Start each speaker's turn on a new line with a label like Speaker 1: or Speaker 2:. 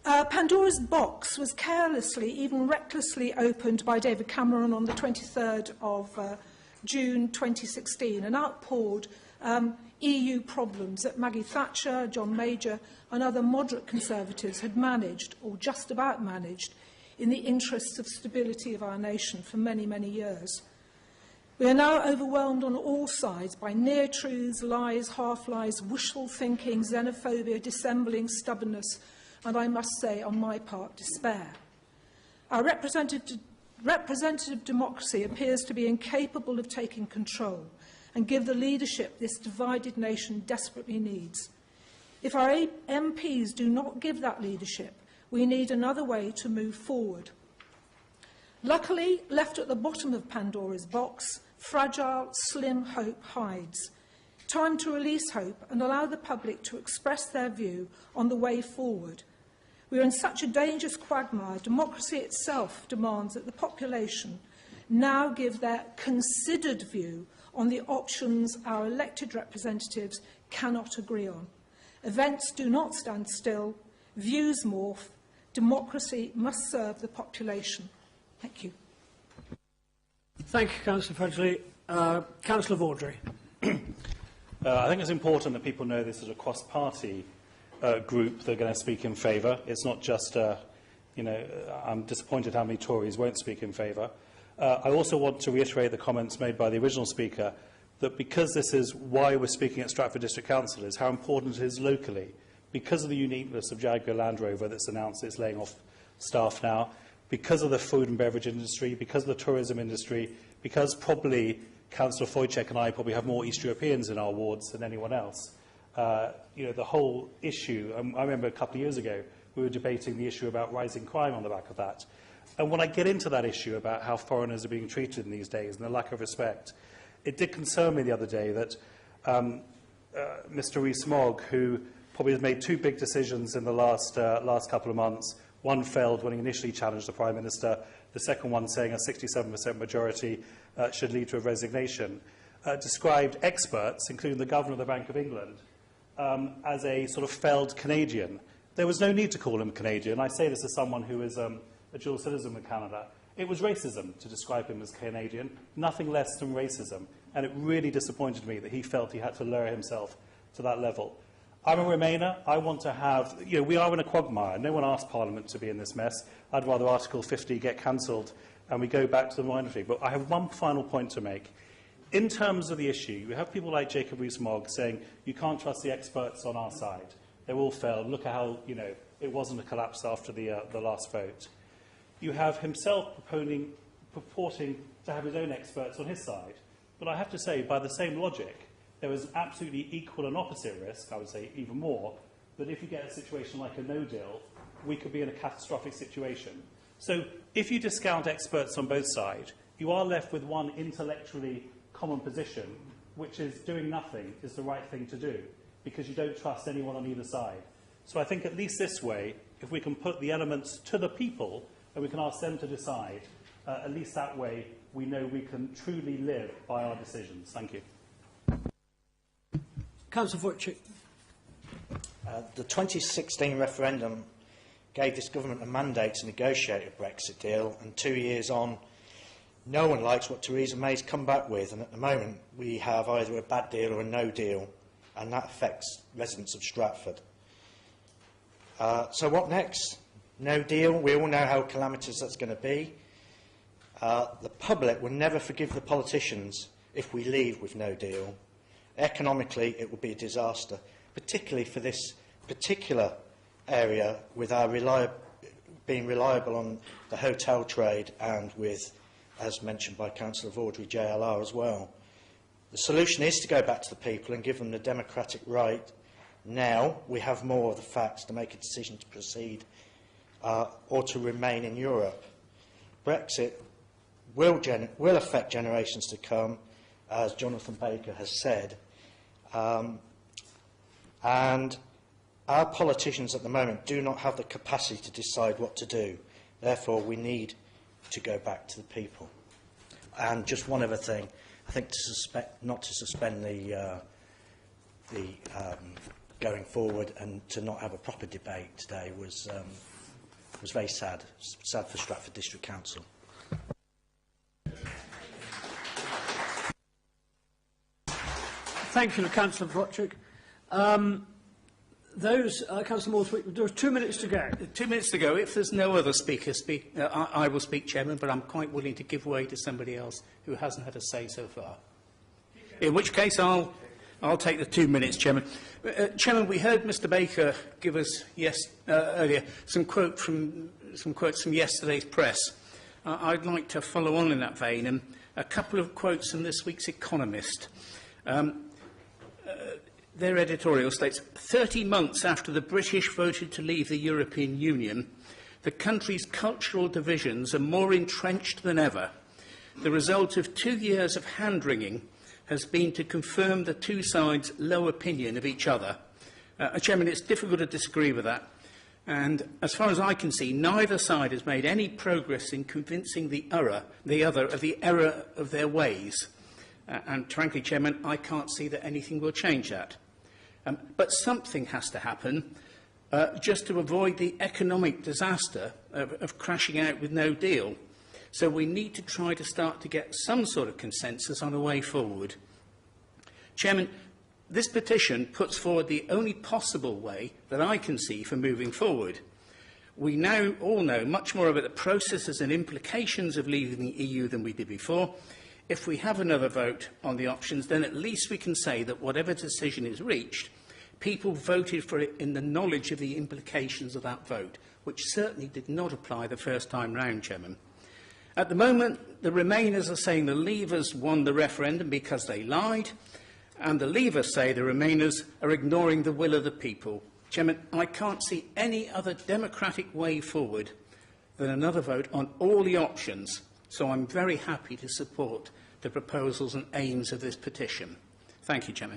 Speaker 1: Pandora's box was carelessly, even recklessly opened by David Cameron on the 23rd of June 2016 and outpoured EU problems that Maggie Thatcher, John Major and other moderate Conservatives had managed, or just about managed, in the interests of stability of our nation for many, many years. We are now overwhelmed on all sides by near-truths, lies, half-lies, wishful thinking, xenophobia, dissembling, stubbornness, and I must say, on my part, despair. Our representative democracy appears to be incapable of taking control and give the leadership this divided nation desperately needs. If our MPs do not give that leadership, we need another way to move forward. Luckily, left at the bottom of Pandora's box, fragile, slim hope hides. Time to release hope and allow the public to express their view on the way forward. We are in such a dangerous quagmire, democracy itself demands that the population now give their considered view on the options our elected representatives cannot agree on. Events do not stand still, views morph, democracy must serve the population. Thank you.
Speaker 2: Thank you, Councillor Fredgley. Councillor Vaudrey.
Speaker 3: I think it's important that people know this is a cross-party group that are going to speak in favour. It's not just, I'm disappointed how many Tories won't speak in favour. I also want to reiterate the comments made by the original speaker that because this is why we're speaking at Stratford District Council, is how important it is locally. Because of the uniqueness of Jaguar Land Rover that's announced it's laying off staff now, because of the food and beverage industry, because of the tourism industry, because probably Councillor Wojciech and I probably have more East Europeans in our wards than anyone else. The whole issue, I remember a couple of years ago, we were debating the issue about rising crime on the back of that. And when I get into that issue about how foreigners are being treated in these days and the lack of respect, it did concern me the other day that Mr. Rees-Mogg, who probably has made two big decisions in the last couple of months, one failed when he initially challenged the Prime Minister, the second one saying a 67% majority should lead to a resignation, described experts, including the Governor of the Bank of England, as a sort of failed Canadian. There was no need to call him Canadian. I say this as someone who is a dual citizen with Canada. It was racism to describe him as Canadian, nothing less than racism. And it really disappointed me that he felt he had to lower himself to that level. I'm a Remainer. I want to have, we are in a quagmire. No one asked Parliament to be in this mess. I'd rather Article 50 get cancelled and we go back to the minority. But I have one final point to make. In terms of the issue, you have people like Jacob Rees-Mogg saying you can't trust the experts on our side. They all failed. Look at how, it wasn't a collapse after the last vote. You have himself purporting to have his own experts on his side. But I have to say, by the same logic, there is absolutely equal and opposite risk, I would say even more, that if you get a situation like a no-deal, we could be in a catastrophic situation. So if you discount experts on both sides, you are left with one intellectually common position, which is doing nothing is the right thing to do, because you don't trust anyone on either side. So I think at least this way, if we can put the elements to the people and we can ask them to decide, at least that way we know we can truly live by our decisions. Thank you.
Speaker 2: Councillor Wojciech.
Speaker 4: The 2016 referendum gave this government a mandate to negotiate a Brexit deal, and 2 years on, no one likes what Theresa May's come back with, and at the moment we have either a bad deal or a no deal, and that affects residents of Stratford. So what next? No deal. We all know how calamitous that's going to be. The public will never forgive the politicians if we leave with no deal. Economically, it will be a disaster, particularly for this particular area with our being reliable on the hotel trade and with, as mentioned by Councillor Vaudrey, JLR as well. The solution is to go back to the people and give them the democratic right. Now we have more of the facts to make a decision to proceed or to remain in Europe. Brexit will affect generations to come, as Jonathan Baker has said. And our politicians at the moment do not have the capacity to decide what to do. Therefore, we need to go back to the people. And just one other thing, I think not to suspend the going forward and to not have a proper debate today was It was very sad. Sad for Stratford District Council.
Speaker 2: Thank you, Councillor Frochik. Councillor Morthwick, there are 2 minutes to go.
Speaker 5: 2 minutes to go. If there's no other speaker, I will speak, Chairman, but I'm quite willing to give way to somebody else who hasn't had a say so far. In which case, I'll take the 2 minutes, Chairman. Chairman, we heard Mr Baker give us earlier some quotes from yesterday's press. I'd like to follow on in that vein, and a couple of quotes from this week's Economist. Their editorial states, 30 months after the British voted to leave the European Union, the country's cultural divisions are more entrenched than ever. The result of 2 years of hand-wringing has been to confirm the two sides' low opinion of each other. Chairman, it's difficult to disagree with that. And as far as I can see, neither side has made any progress in convincing the other of the error of their ways. And frankly, Chairman, I can't see that anything will change that. But something has to happen just to avoid the economic disaster of crashing out with no deal. So we need to try to start to get some sort of consensus on a way forward. Chairman, this petition puts forward the only possible way that I can see for moving forward. We now all know much more about the processes and implications of leaving the EU than we did before. If we have another vote on the options, then at least we can say that whatever decision is reached, people voted for it in the knowledge of the implications of that vote, which certainly did not apply the first time round, Chairman. At the moment, the Remainers are saying the Leavers won the referendum because they lied, and the Leavers say the Remainers are ignoring the will of the people. Chairman, I can't see any other democratic way forward than another vote on all the options, so I'm very happy to support the proposals and aims of this petition. Thank you, Chairman.